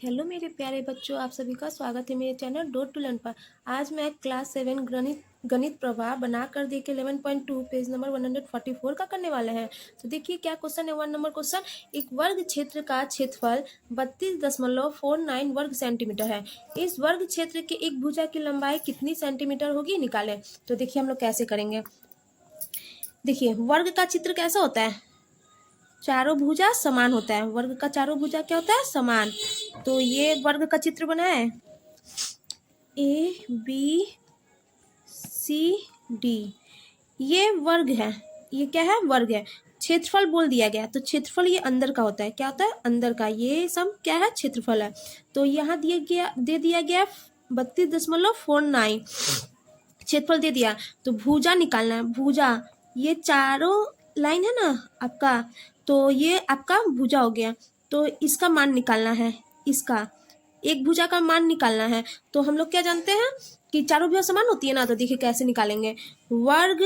Hello मेरे प्यारे बच्चों, आप सभी का स्वागत है मेरे चैनल डोट टू लर्न पर। आज मैं क्लास 7 गणित प्रवाह बना कर देखिए 11.2 पेज नंबर 144 का करने वाले हैं। तो देखिए क्या क्वेश्चन है। 1 नंबर क्वेश्चन, एक वर्ग क्षेत्र का क्षेत्रफल 32.49 वर्ग सेंटीमीटर है। इस वर्ग क्षेत्र के एक भुजा की लंबाई कितनी सेंटीमीटर होगी, निकालें। तो देखिए हम लोग कैसे करेंगे। देखिए वर्ग का चित्र कैसा होता है, चारों भुजा समान होता है। वर्ग का चारों भुजा क्या होता है, समान। तो ये वर्ग का चित्र बना है, ABCD, ये वर्ग है। ये क्या है, वर्ग है। क्षेत्रफल बोल दिया गया, तो क्षेत्रफल ये अंदर का होता है। क्या होता है, अंदर का। ये सब क्या है, क्षेत्रफल है। तो यहाँ दे दिया गया 32.49 क्षेत्रफल दे दिया। तो भुजा निकालना है। भुजा, ये चारों लाइन है ना आपका, तो ये आपका भुजा हो गया। तो इसका मान निकालना है, इसका एक भुजा का मान निकालना है। तो हम लोग क्या जानते हैं कि चारों भुजा समान होती है ना। तो देखिए कैसे निकालेंगे। वर्ग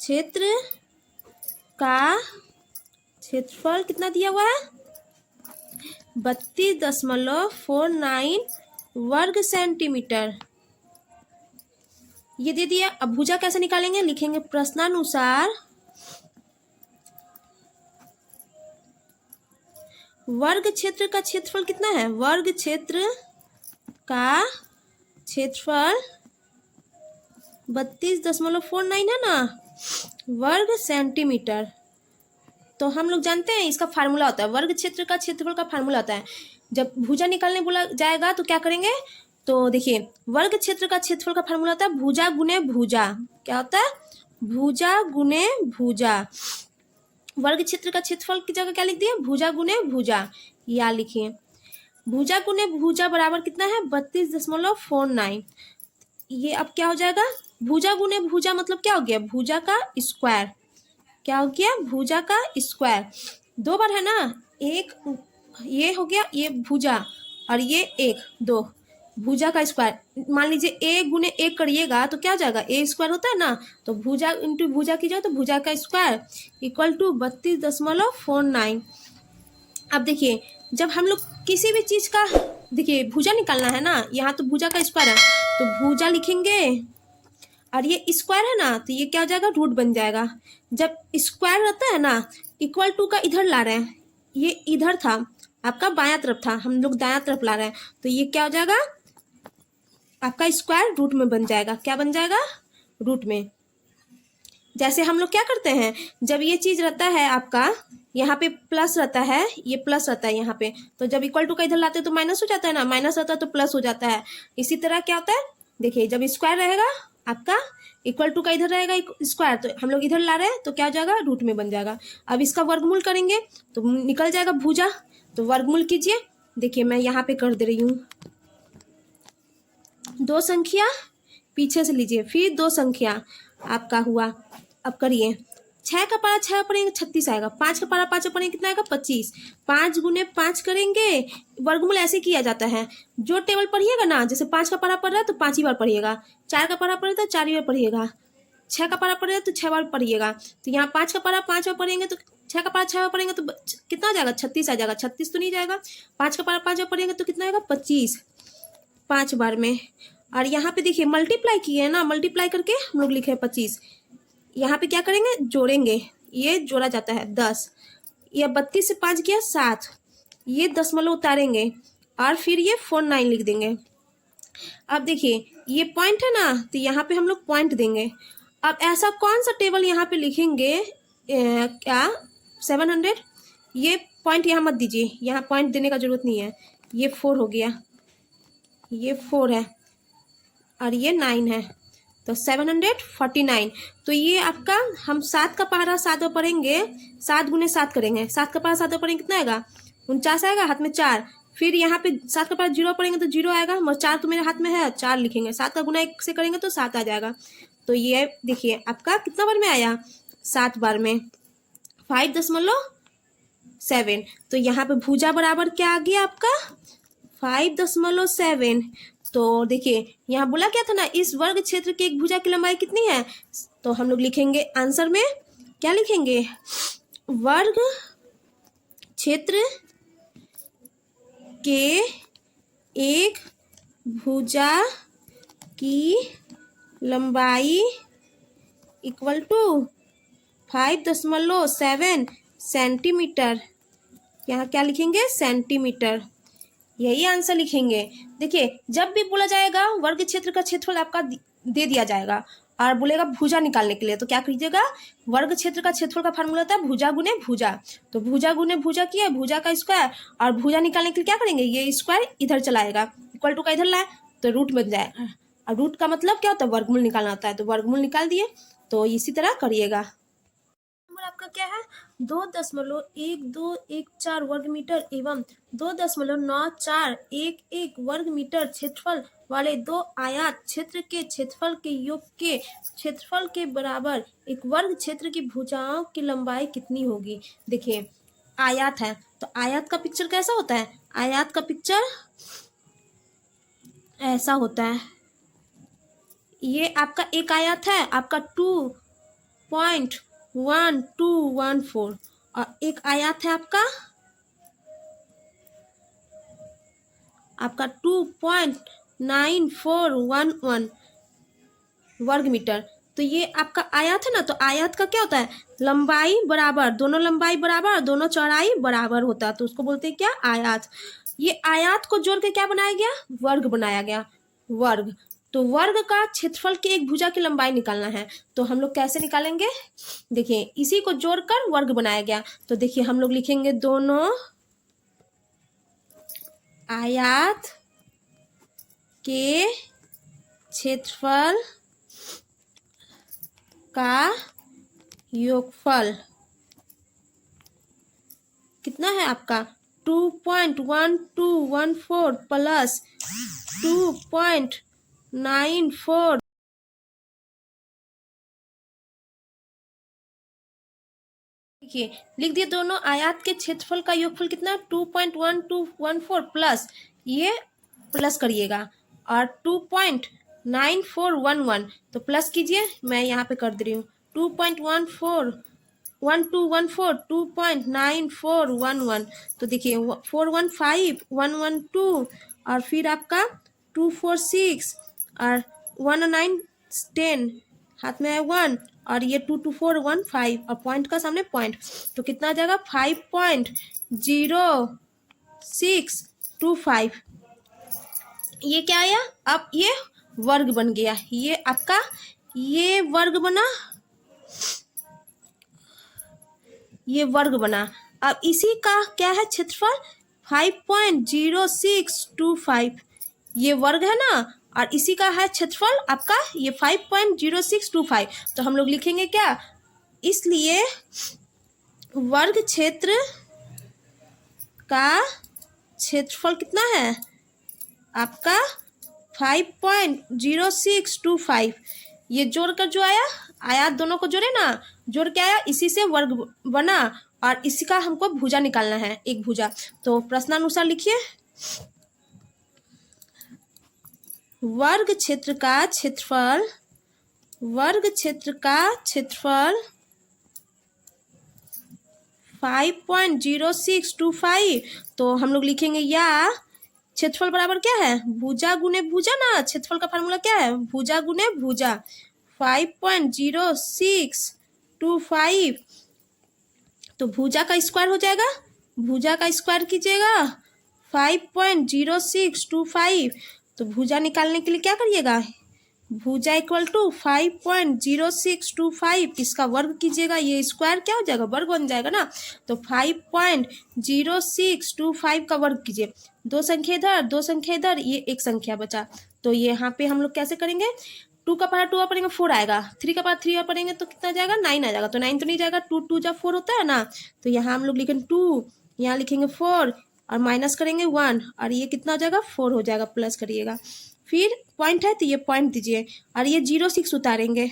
क्षेत्र का क्षेत्रफल कितना दिया हुआ है, 32.49 वर्ग सेंटीमीटर, ये दे दिया। अब भुजा कैसे निकालेंगे, लिखेंगे प्रश्नानुसार वर्ग क्षेत्र का क्षेत्रफल कितना है। वर्ग क्षेत्र का क्षेत्रफल 32.49 है ना वर्ग सेंटीमीटर। तो हम लोग जानते हैं इसका फार्मूला होता है, वर्ग क्षेत्र का क्षेत्रफल का फार्मूला होता है। जब भुजा निकालने बोला जाएगा तो क्या करेंगे। तो देखिए वर्ग क्षेत्र का क्षेत्रफल का फार्मूला होता है भुजा गुने भुजा। क्या होता है, भुजा गुने भुजा। वर्ग क्षेत्र का क्षेत्रफल की जगह क्या लिख दिए, भुजा गुने भुजा। या लिखिए भुजा गुने भुजा बराबर कितना है, 32.49। ये अब क्या हो जाएगा, भुजा गुने भुजा मतलब क्या हो गया, भुजा का स्क्वायर। क्या हो गया, भुजा का स्क्वायर। दो बार है ना, एक ये हो गया, ये भुजा और ये एक, दो भुजा का स्क्वायर। मान लीजिए ए गुने एक करिएगा तो क्या हो जाएगा, ए स्क्वायर होता है ना। तो भुजा इंटू भुजा की जाए तो भुजा का स्क्वायर इक्वल टू 32.49। अब देखिए जब हम लोग किसी भी चीज का, देखिए भुजा निकालना है ना, यहाँ तो भुजा का स्क्वायर है तो भुजा लिखेंगे और ये स्क्वायर है ना तो ये क्या हो जाएगा, रूट बन जाएगा। जब स्क्वायर रहता है ना, इक्वल टू का इधर ला रहे हैं, ये इधर था आपका बायां तरफ था, हम लोग दायां तरफ ला रहे हैं, तो ये क्या हो जाएगा, आपका स्क्वायर रूट में बन जाएगा। क्या बन जाएगा, रूट में। जैसे हम लोग क्या करते हैं, जब ये चीज रहता है आपका यहाँ पे प्लस रहता है, ये प्लस रहता है यहाँ पे, तो जब इक्वल टू का इधर लाते हैं तो माइनस हो जाता है ना, माइनस रहता है तो प्लस हो जाता है। इसी तरह क्या होता है, देखिए जब स्क्वायर रहेगा आपका, इक्वल टू का इधर रहेगा स्क्वायर, तो हम लोग इधर ला रहे हैं तो क्या हो जाएगा, रूट में बन जाएगा। अब इसका वर्गमूल करेंगे तो निकल जाएगा भुजा। तो वर्गमूल कीजिए। देखिए मैं यहाँ पे कर दे रही हूँ, दो संख्या पीछे से लीजिए, फिर दो संख्या आपका हुआ। अब करिए, 6 का पारा 6 पढ़ेंगे 36 आएगा, 5 का पारा 5 पढ़ेंगे कितना आएगा, 25। 5 गुने 5 करेंगे, वर्गमूल ऐसे किया जाता है। जो टेबल पढ़िएगा ना, जैसे 5 का पारा पढ़ रहा है तो 5 ही बार पढ़िएगा, 4 का पारा पढ़ रहा है तो 4 ही बार पढ़िएगा, 6 का पारा पढ़ रहा है तो 6 बार पढ़िएगा। तो यहाँ 5 का पारा 5 बार पढ़ेंगे तो 6 का पारा 6 बार पढ़ेंगे तो कितना आ जाएगा, 36 आ जाएगा। 36 तो नहीं जाएगा। 5 का पारा 5 बार पढ़ेंगे तो कितना आएगा, 25, 5 बार में। और यहाँ पे देखिए मल्टीप्लाई किए है ना, मल्टीप्लाई करके हम लोग लिखे 25। यहाँ पे क्या करेंगे, जोड़ेंगे, ये जोड़ा जाता है 10, ये 32 से 5 गया 7, ये दशमलव उतारेंगे और फिर ये 49 लिख देंगे। अब देखिए ये पॉइंट है ना, तो यहाँ पे हम लोग पॉइंट देंगे। अब ऐसा कौन सा टेबल यहाँ पे लिखेंगे, क्या 700, ये पॉइंट यहाँ मत दीजिए, यहाँ पॉइंट देने का जरूरत नहीं है। ये 4 हो गया, ये 4 है और ये 9 है, तो 749। तो ये आपका, हम 7 का पहाड़ा 7 बार पढ़ेंगे, 7 गुने 7 करेंगे, 7 का पहाड़ा 7 बार पढ़ेंगे कितना आएगा, 49 आएगा, हाथ में 4। फिर यहाँ पे 7 का पहाड़ा 0 पढ़ेंगे तो 0 आएगा, मगर 4 तो मेरे हाथ में है, 4 लिखेंगे। 7 का गुना 1 से करेंगे तो 7 आ जाएगा। तो ये देखिए आपका कितना बार में आया, 7 बार में, 5.7। तो यहाँ पे भुजा बराबर क्या आ गया आपका, 5.7। तो देखिए यहाँ बोला क्या था ना, इस वर्ग क्षेत्र के एक भुजा की लंबाई कितनी है। तो हम लोग लिखेंगे आंसर में, क्या लिखेंगे, वर्ग क्षेत्र के एक भुजा की लंबाई इक्वल टू 5.7 सेंटीमीटर। यहाँ क्या लिखेंगे? सेंटीमीटर। यही आंसर लिखेंगे। देखिए, जब भी बोला जाएगा वर्ग क्षेत्र का क्षेत्रफल आपका दे दिया जाएगा और बोलेगा भुजा निकालने के लिए, तो क्या कीजिएगा? वर्ग क्षेत्र का क्षेत्रफल का फार्मूला होता है भुजा गुने भुजा। तो भुजा गुने भुजा किया, भुजा का स्क्वायर, और भुजा निकालने के लिए क्या करेंगे? ये स्क्वायर इधर चलाएगा, इक्वल टू का इधर लाए तो रूट बन जाएगा। और रूट का मतलब क्या होता है? वर्गमूल निकालना होता है। तो वर्गमूल निकाल दिए। तो इसी तरह करिएगा। नंबर आपका क्या है? 2.1214 वर्ग मीटर एवं 2.9411 वर्ग मीटर क्षेत्रफल वाले दो आयत क्षेत्र के क्षेत्रफल के योग के क्षेत्रफल के बराबर एक वर्ग क्षेत्र की भुजाओं की लंबाई कितनी होगी? देखिए, आयत है तो आयत का पिक्चर कैसा होता है? आयत का पिक्चर ऐसा होता है। ये आपका एक आयत है, आपका 2.1214, और एक आयत है आपका 2.9411 वर्ग मीटर। तो ये आपका आयत है ना, तो आयत का क्या होता है? लंबाई बराबर, दोनों लंबाई बराबर, दोनों चौड़ाई बराबर होता है, तो उसको बोलते हैं क्या? आयत। ये आयत को जोड़ के क्या बनाया गया? वर्ग बनाया गया, वर्ग। तो वर्ग का क्षेत्रफल की एक भुजा की लंबाई निकालना है, तो हम लोग कैसे निकालेंगे? देखिए, इसी को जोड़कर वर्ग बनाया गया। तो देखिए, हम लोग लिखेंगे दोनों आयत के क्षेत्रफल का योगफल कितना है आपका? 2.1214 प्लस 2.94। देखिए, लिख दिए दोनों आयत के क्षेत्रफल का योगफल कितना? 2.1214 प्लस, ये प्लस करिएगा, और 2.9411, तो प्लस कीजिए, मैं यहाँ पे कर दे रही हूँ। 2.94 तो देखिए 415 112, और फिर आपका 246 और 1910, हाथ में है 1, और ये 22415, और पॉइंट का सामने पॉइंट, तो कितना आ जाएगा? 5.0625। ये क्या आया? अब ये वर्ग बन गया। ये आपका ये वर्ग बना, ये वर्ग बना। अब इसी का क्या है क्षेत्रफल? 5.0625। ये वर्ग है ना, और इसी का है क्षेत्रफल आपका ये 5.0625। तो हम लोग लिखेंगे क्या? इसलिए वर्ग क्षेत्र का क्षेत्रफल कितना है आपका? 5.0625। ये जोड़कर जो आया, आया दोनों को जोड़े ना, जोड़ के आया, इसी से वर्ग बना, और इसी का हमको भुजा निकालना है, एक भुजा। तो प्रश्नानुसार लिखिए, वर्ग क्षेत्र का क्षेत्रफल 5.0625। तो हम लोग लिखेंगे या क्षेत्रफल बराबर क्या है? भुजा गुने भुजा ना, क्षेत्रफल का फार्मूला क्या है? भुजा गुने भुजा। 5.0625, तो भुजा का स्क्वायर हो जाएगा, भुजा का स्क्वायर कीजिएगा 5.0625। तो भुजा निकालने के लिए क्या करिएगा? भुजा इक्वल टू 5.0625, इसका वर्ग कीजिएगा, ये स्क्वायर क्या हो जाएगा? वर्ग बन जाएगा ना। तो 5.0625 का वर्ग कीजिए, दो संख्या इधर, दो संख्या इधर, ये एक संख्या बचा। तो ये यहाँ पे हम लोग कैसे करेंगे? 2 का पावर 2 पढ़ेंगे 4 आएगा, 3 का पावर 3 पढ़ेंगे तो कितना जाएगा? 9 आ जाएगा। तो 9 तो नहीं जाएगा, 2 2 जब 4 होता है ना, तो यहाँ हम लोग लिखेंगे 2, यहाँ लिखेंगे 4, और माइनस करेंगे 1, और ये कितना हो जाएगा? 4 हो जाएगा, प्लस करिएगा। फिर पॉइंट है तो ये पॉइंट दीजिए, और ये 0.6 उतारेंगे,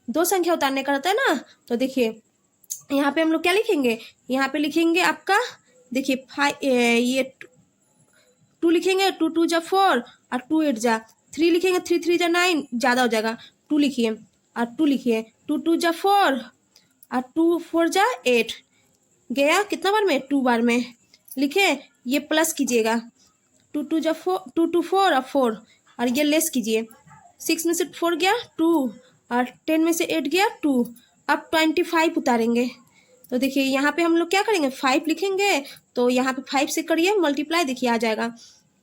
दो संख्या उतारने का रहता है ना। तो देखिए यहाँ पे हम लोग क्या लिखेंगे? यहाँ पे लिखेंगे आपका, देखिए ये 2 लिखेंगे, 2 2 जा 4, और 2 8 जा 3 लिखेंगे, 3 3 जा 9, ज़्यादा हो जाएगा, 2 लिखिए, और 2 लिखिए, 2 2 जा 4, और 2 4 जा 8, गया कितना बार में? 2 बार में। लिखे, ये प्लस कीजिएगा, 2 और 4, और ये लेस कीजिए, 6 में से 4 गया 2, और 10 में से 8 गया 2। अब 25 उतारेंगे, तो देखिए यहाँ पे हम लोग क्या करेंगे, 5 लिखेंगे, तो यहाँ पे 5 से करिए मल्टीप्लाई, देखिए आ जाएगा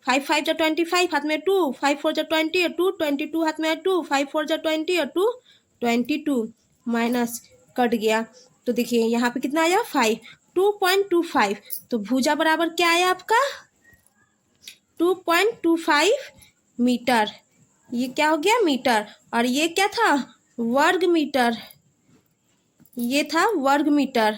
5 5 जा 25, हाथ में 2, 5 4 जा 20 और 2, 22 हाथ में 2, 5 4 जा 20 और 2 22, माइनस कट गया, तो देखिए यहाँ पे कितना आया 5, 2.25। तो भुजा बराबर क्या आया आपका 2.25 मीटर। ये क्या हो गया मीटर, और ये क्या था वर्ग मीटर, ये था वर्ग मीटर।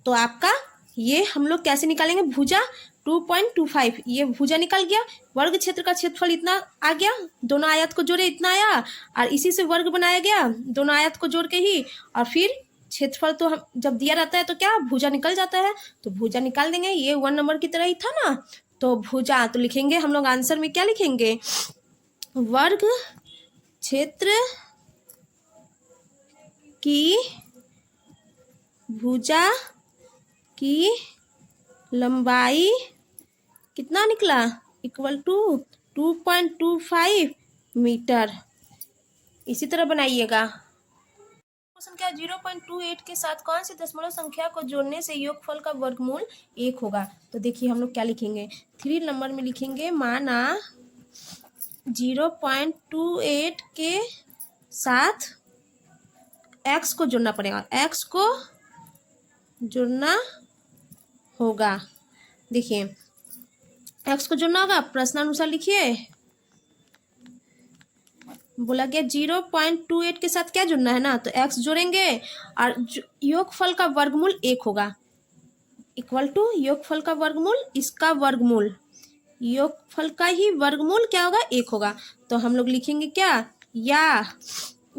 तो आपका ये हम लोग कैसे निकालेंगे, भुजा 2.25, ये भुजा निकल गया, वर्ग क्षेत्र का क्षेत्रफल इतना आ गया, दोनों आयत को जोड़े इतना आया, और इसी से वर्ग बनाया गया दोनों आयत को जोड़ के ही, और फिर क्षेत्रफल तो हम जब दिया रहता है तो क्या भुजा निकल जाता है, तो भुजा निकाल देंगे, ये 1 नंबर की तरह ही था ना, तो भुजा तो लिखेंगे हम लोग आंसर में क्या लिखेंगे, वर्ग क्षेत्र की भुजा की लंबाई कितना निकला, इक्वल टू 2.25 मीटर। इसी तरह बनाइएगा। क्वेश्चन क्या, 0.28 के साथ कौन सी दशमलव संख्या को जोड़ने से योगफल का वर्गमूल 1 होगा। तो देखिए हम लोग क्या लिखेंगे, 3 नंबर में लिखेंगे, माना 0.28 के साथ x को जोड़ना पड़ेगा, x को जोड़ना होगा। देखिए x को जोड़ना होगा, प्रश्नानुसार लिखिए, बोला गया 0.28 के साथ क्या जोड़ना है ना, तो x जोड़ेंगे और योगफल का वर्गमूल 1 होगा, इक्वल टू योगफल का वर्गमूल, इसका वर्गमूल, योगफल का ही वर्गमूल क्या होगा 1 होगा। तो हम लोग लिखेंगे क्या, या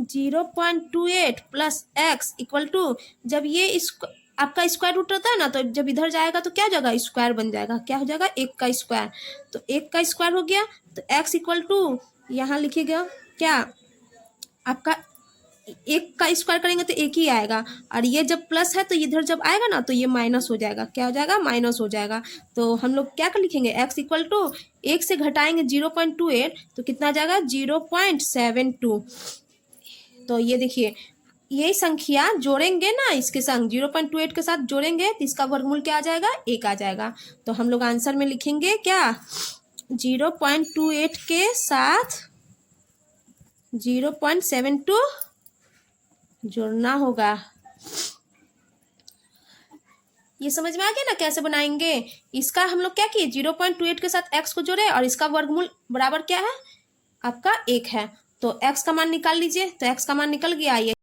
0.28 प्लस x इक्वल टू, जब ये इसको आपका स्क्वायर रूट होता है ना, तो जब इधर जाएगा तो क्या हो जाएगा, स्क्वायर बन जाएगा, क्या हो जाएगा 1 का स्क्वायर, तो 1 का स्क्वायर हो गया, तो x इक्वल टू यहाँ लिखिएगा क्या, आपका 1 का स्क्वायर करेंगे तो 1 ही आएगा, और ये जब प्लस है तो इधर जब आएगा ना तो ये माइनस हो जाएगा, क्या हो जाएगा माइनस हो जाएगा। तो हम लोग क्या कर लिखेंगे, x इक्वल टू 1 से घटाएंगे 0.28 तो कितना आ जाएगा 0.72। तो ये देखिए यही संख्या जोड़ेंगे ना इसके संग, 0.28 के साथ जोड़ेंगे तो इसका वर्गमूल क्या आ जाएगा 1 आ जाएगा। तो हम लोग आंसर में लिखेंगे क्या, 0.28 के साथ 0.72 जोड़ना होगा। ये समझ में आ गया ना कैसे बनाएंगे। इसका हम लोग क्या किए, 0.28 के साथ x को जोड़े और इसका वर्गमूल बराबर क्या है आपका 1 है, तो x का मान निकाल लीजिए, तो x का मान निकल गया, ये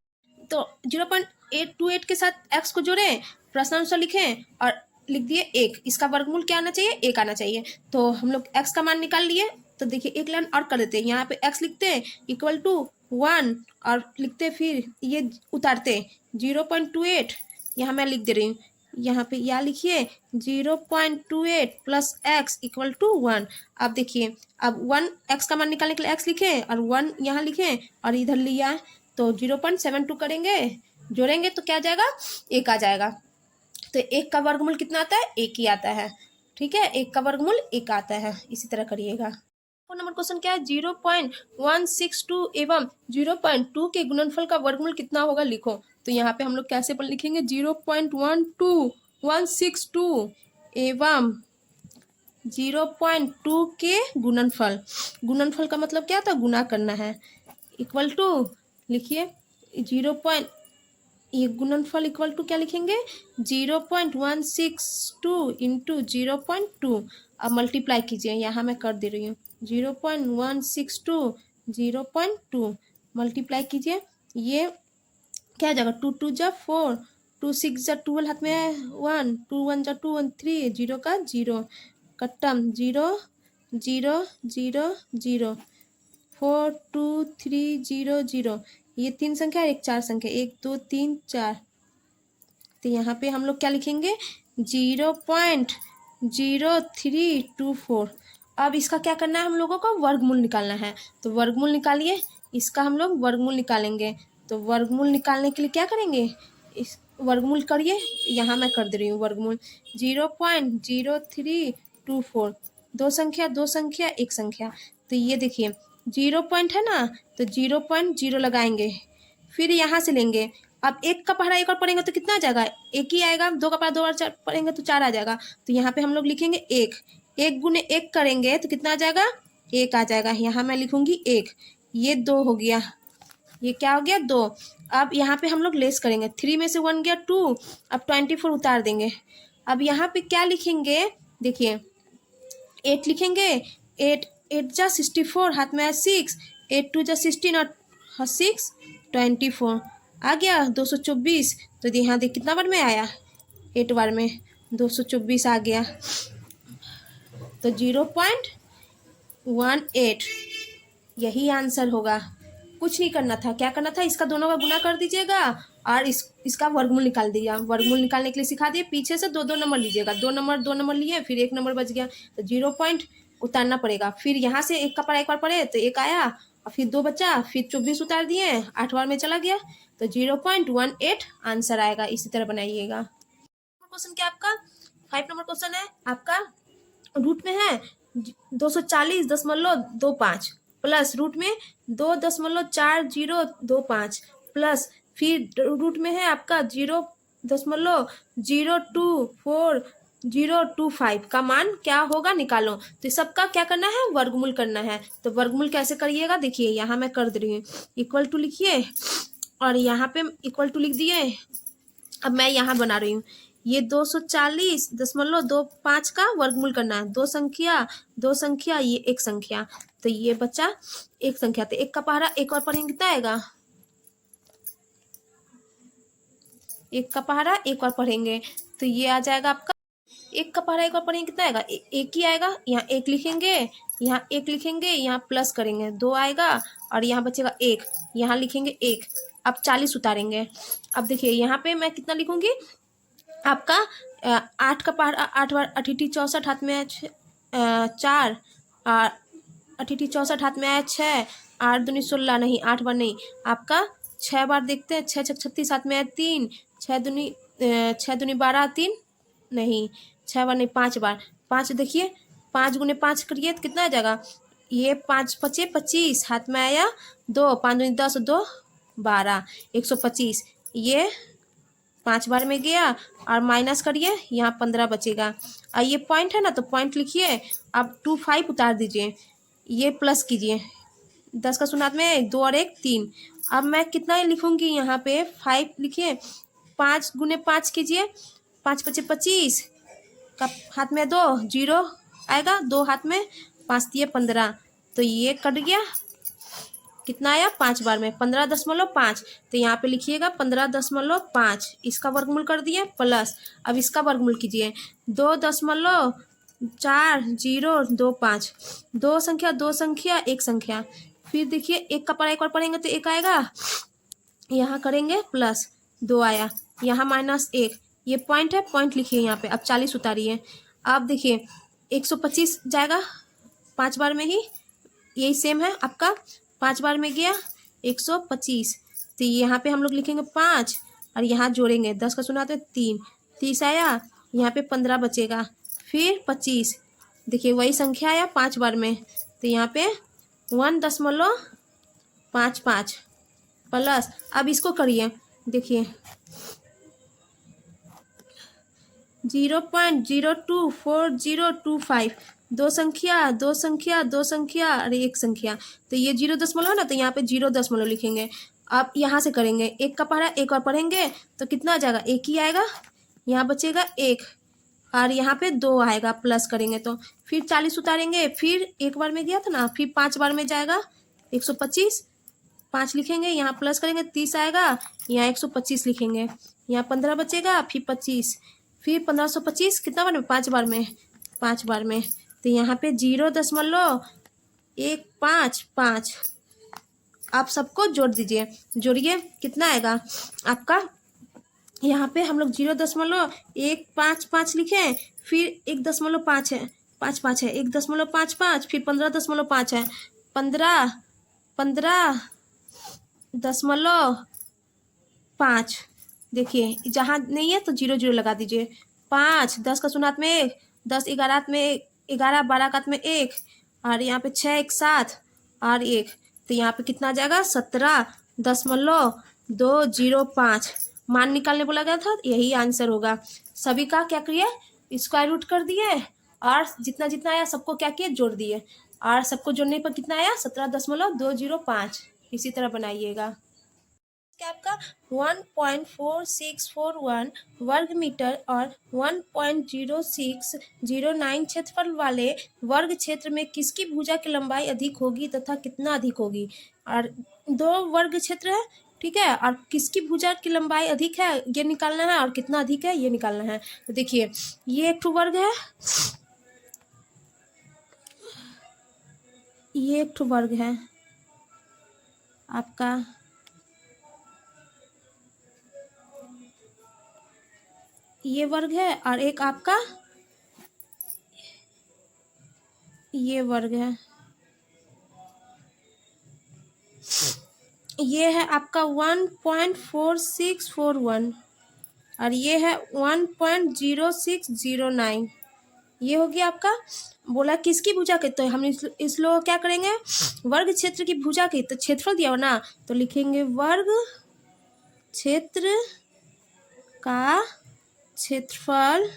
तो 0.828 के साथ x को जोड़े, प्रश्नानुसार लिखें और लिख दिए 1, इसका वर्गमूल क्या आना चाहिए 1 आना चाहिए। तो हम लोग x का मान निकाल लिए, तो देखिए एक लाइन और कर देते हैं, यहाँ पे x लिखते हैं इक्वल टू 1 और लिखते फिर ये उतारते 0.28, यहाँ मैं लिख दे रही हूँ, यहाँ पे या लिखिए 0.28 प्लस x इक्वल टू 1। अब देखिए अब 1 x का मान निकालने के लिए x लिखें और 1 यहाँ लिखें और इधर लिया, तो 0.72 करेंगे, जोड़ेंगे तो क्या आ जाएगा 1 आ जाएगा। तो 1 का वर्गमूल कितना आता है 1 ही आता है, ठीक है, 1 का वर्गमूल 1 आता है। इसी तरह करिएगा। 4 नंबर क्वेश्चन क्या है, 0.162 एवं 0.2 के गुणनफल का वर्गमूल कितना होगा लिखो। तो यहाँ पे हम लोग कैसे पर लिखेंगे, 0.16162 एवं 0.2 के गुणनफल, गुणनफल का मतलब क्या था गुना करना है, इक्वल टू लिखिए 0. ये गुणनफल इक्वल टू क्या लिखेंगे 0.162 इंटू 0.2। अब मल्टीप्लाई कीजिए, यहाँ मैं कर दे रही हूँ 0.162 0.2 मल्टीप्लाई कीजिए, ये क्या आ जाएगा 2 2 जा 4 2 6 जा 12 हाथ में 1 2 1 जा 2 1 3 0 का 0 कट्टम 0 0 0 0 4 2 3 0 0, ये 3 संख्या एक 4 संख्या 1 2 3 4। तो यहाँ पे हम लोग क्या लिखेंगे 0.0324। अब इसका क्या करना है, हम लोगों को वर्गमूल निकालना है, तो वर्गमूल निकालिए, इसका हम लोग वर्गमूल निकालेंगे। तो वर्गमूल निकालने के लिए क्या करेंगे, इस वर्गमूल करिए। यहाँ मैं कर दे रही हूँ वर्गमूल। 0.0324, दो संख्या एक संख्या। तो ये देखिए 0 पॉइंट है ना, तो 0.0 लगाएंगे, फिर यहाँ से लेंगे। अब एक का पहाड़ा एक और पढ़ेंगे तो कितना आ जाएगा, एक ही आएगा। दो का पहाड़ा दो और पढ़ेंगे तो 4 आ जाएगा। तो यहाँ पे हम लोग लिखेंगे एक, एक गुने एक करेंगे तो कितना आ जाएगा, एक आ जाएगा। यहाँ मैं लिखूंगी एक, ये 2 हो गया, ये क्या हो गया 2। अब यहाँ पे हम लोग लेस करेंगे, 3 में से 1 गया 2, अब 24 उतार देंगे। अब यहाँ पे क्या लिखेंगे, देखिए 8 लिखेंगे, 8 8 जा 64, हाथ में आया 6, 8 2 जा 16 और 6 24 आ गया 224। तो यहाँ देख कितना बार में आया, 8 बार में 224 आ गया। तो 0.18 यही आंसर होगा। कुछ नहीं करना था, क्या करना था, इसका दोनों का गुना कर दीजिएगा और इसका वर्गमूल निकाल दीजिएगा। वर्गमूल निकालने के लिए सिखा दिए, पीछे से दो नंबर लीजिएगा, दो नंबर लिए, फिर एक नंबर बच गया तो 0 पॉइंट उतारना पड़ेगा। फिर यहाँ से एक का पढ़ा एक बार पढ़े तो एक आया और फिर 2 बचा, फिर 24 उतार दिए, 8 बार में चला गया तो 0.18 आंसर आएगा। इसी तरह बनाइएगा। क्वेश्चन क्या आपका 5 नंबर क्वेश्चन है आपका, रूट में है 240.25 प्लस रूट में 2.4025 प्लस फिर रूट में है आपका 0.024025 का मान क्या होगा निकालो। तो सबका क्या करना है, वर्गमूल करना है। तो वर्गमूल कैसे करिएगा, देखिए यहाँ मैं कर दे रही हूँ, इक्वल टू लिखिए और यहाँ पे इक्वल टू लिख दिए। अब मैं यहाँ बना रही हूँ, ये 240.25 का वर्गमूल करना है। दो संख्या ये एक संख्या, तो ये बचा एक संख्या, तो एक का पहाड़ा एक और पढ़ेंगे कितना आएगा, एक का पहाड़ा एक और पढ़ेंगे तो ये आ जाएगा आपका, एक का पहाड़ा एक और पढ़ेंगे कितना आएगा, एक ही आएगा। यहाँ एक लिखेंगे, यहाँ एक लिखेंगे, यहाँ प्लस करेंगे 2 आएगा और यहाँ बचेगा एक, यहाँ लिखेंगे एक। अब 40 उतारेंगे। अब देखिए यहाँ पे मैं कितना लिखूंगी, आपका 8 का पहाड़ा 8 बार 8 64 हाथ में 4 और 8 64 हाथ में आया 6, 8 दूनी 16 नहीं 8 बार नहीं, आपका 6 बार देखते हैं, 6 36 हाथ में आया 3, 6 दूनी 12 3 नहीं 6 बार नहीं 5 बार, 5 देखिए 5 गुने 5 करिए तो कितना आ जाएगा, ये 5 5 25 हाथ में आया 2, 5 दूनी 10 2 12 125, ये 5 बार में गया और माइनस करिए यहाँ 15 बचेगा। और ये पॉइंट है ना तो पॉइंट लिखिए, अब 25 उतार दीजिए, ये प्लस कीजिए, 10 का शून्य हाथ में 2 और 1 3। अब मैं कितना लिखूंगी यहाँ पे 5 लिखिए, 5 गुने 5 कीजिए, 5 5 25 का हाथ में 2 0 आएगा, 2 हाथ में 5 दिए 15, तो ये कट गया, कितना आया 5 बार में 15.5। तो यहाँ पे लिखिएगा 15.5, इसका वर्गमूल कर दिए प्लस, अब इसका वर्गमूल कीजिए 2.4025, दो संख्या एक संख्या। फिर देखिए एक का पढ़ा एक और पढ़ेंगे तो एक आएगा, यहाँ करेंगे प्लस 2 आया, यहाँ -1, ये पॉइंट है, पॉइंट लिखिए यहाँ पे। अब 40 उतारिए, अब देखिए 125 जाएगा 5 बार में ही, यही सेम है आपका 5 बार में गया 125, तो यहाँ पे हम लोग लिखेंगे 5 और यहाँ जोड़ेंगे 10 का शून्य 3, 30 आया, यहाँ पे 15 बचेगा, फिर 25, देखिए वही संख्या आया 5 बार में, तो यहाँ पे 1.55 प्लस, अब इसको करिए देखिए 0.024025, दो संख्या और एक संख्या, तो ये 0 ना, तो यहाँ पे 0 लिखेंगे। अब यहाँ से करेंगे, एक का पढ़ा एक और पढ़ेंगे तो कितना आ जाएगा, एक ही आएगा, यहाँ बचेगा एक और यहाँ पे 2 आएगा, प्लस करेंगे तो फिर 40 उतारेंगे, फिर एक बार में गया था ना, फिर 5 बार में जाएगा 125, 5 लिखेंगे, यहाँ प्लस करेंगे 30 आएगा, यहाँ 125 लिखेंगे, यहाँ 15 बचेगा, फिर 25, फिर 1525 कितना बार में 5 बार में 5 बार में, तो यहाँ पे 0.155। आप सबको जोड़ दीजिए, जोड़िए कितना आएगा आपका, यहाँ पे हम लोग 0.155 लिखे, फिर 1.5 है 5 है 1.55, फिर 15.5 है 15.5, देखिए जहाँ नहीं है तो 0 0 लगा दीजिए। 5, 10 का शून्य हाथ में 1, 10 11 हाथ में 11, 12 का हाथ में 1, और यहाँ पे 6 1 7 और 1, तो यहाँ पे कितना आ जाएगा 17.205। मान निकालने बोला गया था, यही आंसर होगा। सभी का क्या करिए, स्क्वायर रूट कर दिए और जितना जितना आया सबको क्या किए, जोड़ दिए, और सबको जोड़ने पर कितना आया 17.205। इसी तरह बनाइएगा। क्या आपका 1.4641 वर्ग मीटर और 1.0609 क्षेत्रफल वाले वर्ग क्षेत्र में किसकी भुजा की लंबाई अधिक होगी तथा कितना अधिक होगी। और दो वर्ग क्षेत्र है, ठीक है, और किसकी भुजा की लंबाई अधिक है ये निकालना है और कितना अधिक है ये निकालना है। तो देखिए ये एक ठो वर्ग है, ये एक ठो वर्ग है आपका, ये वर्ग है, और एक आपका ये वर्ग है। ये है आपका 1.4641 और ये है 1.0609। ये हो गया आपका। बोला किसकी भुजा के, तो हम इस लोग क्या करेंगे, वर्ग क्षेत्र की भुजा की, तो क्षेत्रफल दिया हो ना, तो लिखेंगे वर्ग क्षेत्र का क्षेत्रफल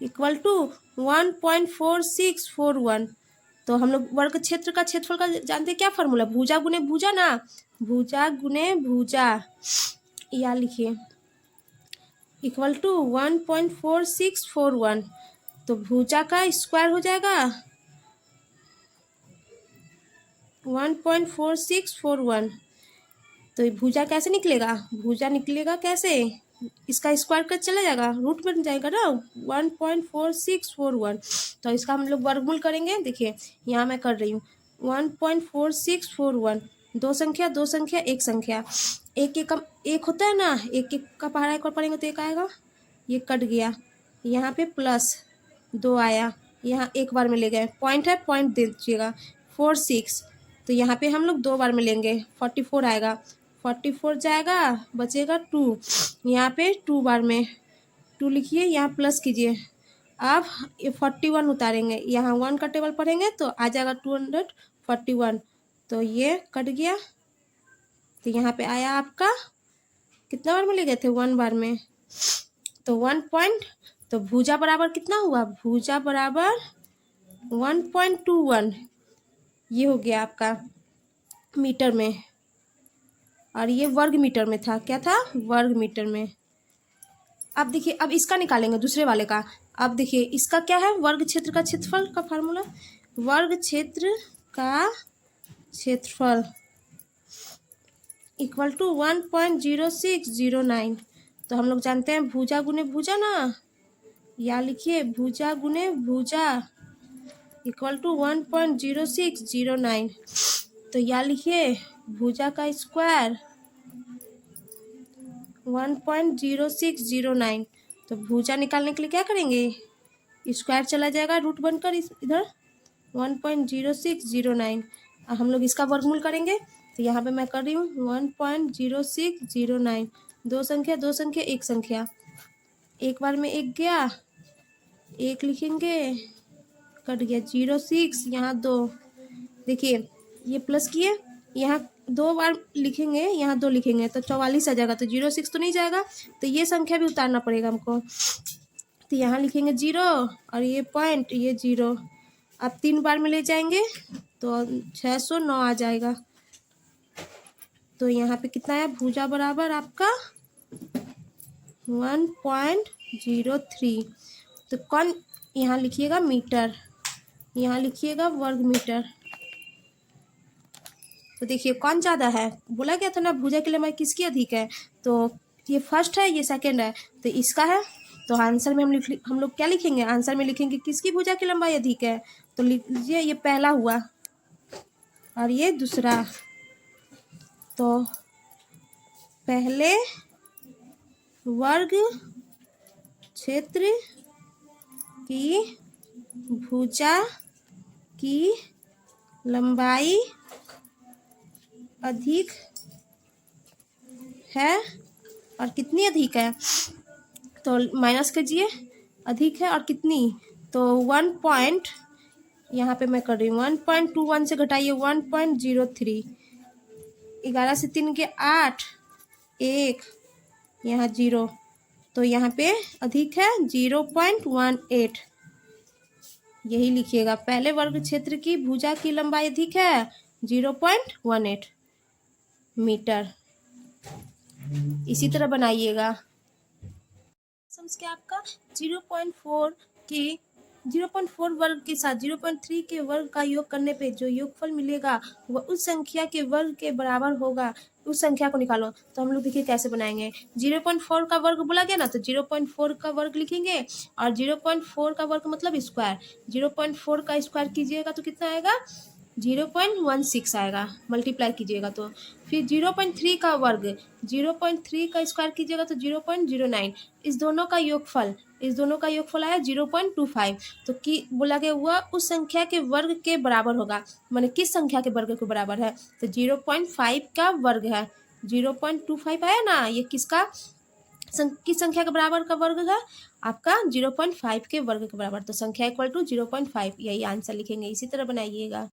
इक्वल टू 1.4641। तो हम लोग वर्ग क्षेत्र का क्षेत्रफल का जानते हैं क्या फॉर्मूला, भुजा गुने भुजा ना, भुजा गुने भुजा, या लिखिए इक्वल टू 1.4641। तो भुजा का स्क्वायर हो जाएगा 1.4641। तो भुजा कैसे निकलेगा, भुजा निकलेगा कैसे, इसका स्क्वायर कर चला जाएगा, रूट बन जाएगा ना 1.4641। तो इसका हम लोग वर्गमूल करेंगे। देखिए यहाँ मैं कर रही हूँ 1.4641, दो संख्या एक संख्या, एक एक का एक होता है ना, एक एक का पहाड़ा एक और पढ़ेंगे तो एक आएगा, ये कट गया, यहाँ पे +2 आया, यहाँ एक बार में ले गए, पॉइंट है पॉइंट दे दीजिएगा, 46, तो यहाँ पे हम लोग 2 बार में लेंगे, 44 आएगा, 44 जाएगा, बचेगा 2, यहाँ पे 2 बार में 2 लिखिए, यहाँ प्लस कीजिए। अब ये 41 उतारेंगे, यहाँ 1 का टेबल पढ़ेंगे तो आ जाएगा 241, तो ये कट गया, तो यहाँ पे आया आपका कितना बार में ले गए थे, 1 बार में, तो 1 पॉइंट, तो भुजा बराबर कितना हुआ, भुजा बराबर 1.21, ये हो गया आपका मीटर में, और ये वर्ग मीटर में था, क्या था, वर्ग मीटर में। अब देखिए अब इसका निकालेंगे दूसरे वाले का। अब देखिए इसका क्या है, वर्ग क्षेत्र का क्षेत्रफल का फार्मूला, वर्ग क्षेत्र का क्षेत्रफल इक्वल टू 1.0609। तो हम लोग जानते हैं भुजा गुने भुजा ना, या लिखिए भुजा गुने भुजा इक्वल टू 1.0609। तो या लिखिए भुजा का स्क्वायर 1.0609। तो भुजा निकालने के लिए क्या करेंगे, स्क्वायर चला जाएगा रूट बनकर इधर 1.0609। अब हम लोग इसका वर्गमूल करेंगे, तो यहाँ पे मैं कर रही हूँ 1.0609, दो संख्या एक संख्या, एक बार में एक गया, एक लिखेंगे, कट गया 06, यहाँ 2, देखिए ये प्लस किए, यहाँ 2 बार लिखेंगे, यहाँ 2 लिखेंगे तो 44 आ जाएगा, तो 06 तो नहीं जाएगा, तो ये संख्या भी उतारना पड़ेगा हमको, तो यहाँ लिखेंगे 0 और ये पॉइंट, ये 0, अब 3 बार में ले जाएंगे तो 609 आ जाएगा। तो यहाँ पे कितना है, भुजा बराबर आपका 1.03। तो कौन, यहाँ लिखिएगा मीटर, यहाँ लिखिएगा वर्ग मीटर। तो देखिए कौन ज़्यादा है, बोला गया था ना भुजा की लंबाई किसकी अधिक है, तो ये फर्स्ट है ये सेकंड है, तो इसका है, तो आंसर में हम लोग क्या लिखेंगे, आंसर में लिखेंगे किसकी भुजा की लंबाई अधिक है, तो लिख लीजिए ये पहला हुआ और ये दूसरा, तो पहले वर्ग क्षेत्र की भुजा की लंबाई अधिक है और कितनी अधिक है, तो माइनस कीजिए, अधिक है और कितनी, तो 1 पॉइंट, यहाँ पे मैं कर रही हूँ 1.21 से घटाइए 1.03, 11 से 3 के 8, 1, यहाँ 0, तो यहाँ पे अधिक है 0.18, यही लिखिएगा। पहले वर्ग क्षेत्र की भुजा की लंबाई अधिक है 0.18 मीटर। इसी तरह बनाइएगा। समझ के आपका 0.4 के 0.4 वर्ग के साथ 0.3 के वर्ग का योग करने पे जो योगफल मिलेगा वह उस संख्या के वर्ग के बराबर होगा। उस संख्या को निकालो। तो हम लोग देखिए कैसे बनाएंगे। 0.4 का वर्ग बोला गया ना, तो 0.4 का वर्ग लिखेंगे और 0.4 का वर्ग मतलब स्क्वायर। 0.4 का स्क्वायर कीजिएगा तो कितना आएगा, 0.16 आएगा, मल्टीप्लाई कीजिएगा तो। फिर 0.3 का वर्ग, 0.3 का स्क्वायर कीजिएगा तो 0.09। इस दोनों का योगफल आया 0.25। तो कि बोला गया हुआ उस संख्या के वर्ग के बराबर होगा, माने किस संख्या के वर्ग के बराबर है, तो 0.5 का वर्ग है। 0.25 आया ना, ये किस संख्या के बराबर का वर्ग है, आपका 0.5 के वर्ग के बराबर। तो संख्या इक्वल टू 0.5, यही आंसर लिखेंगे। इसी तरह बनाइएगा।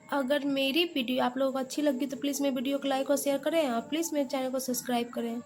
अगर मेरी वीडियो आप लोगों को अच्छी लगी तो प्लीज़ मेरे वीडियो को लाइक और शेयर करें और प्लीज़ मेरे चैनल को सब्सक्राइब करें।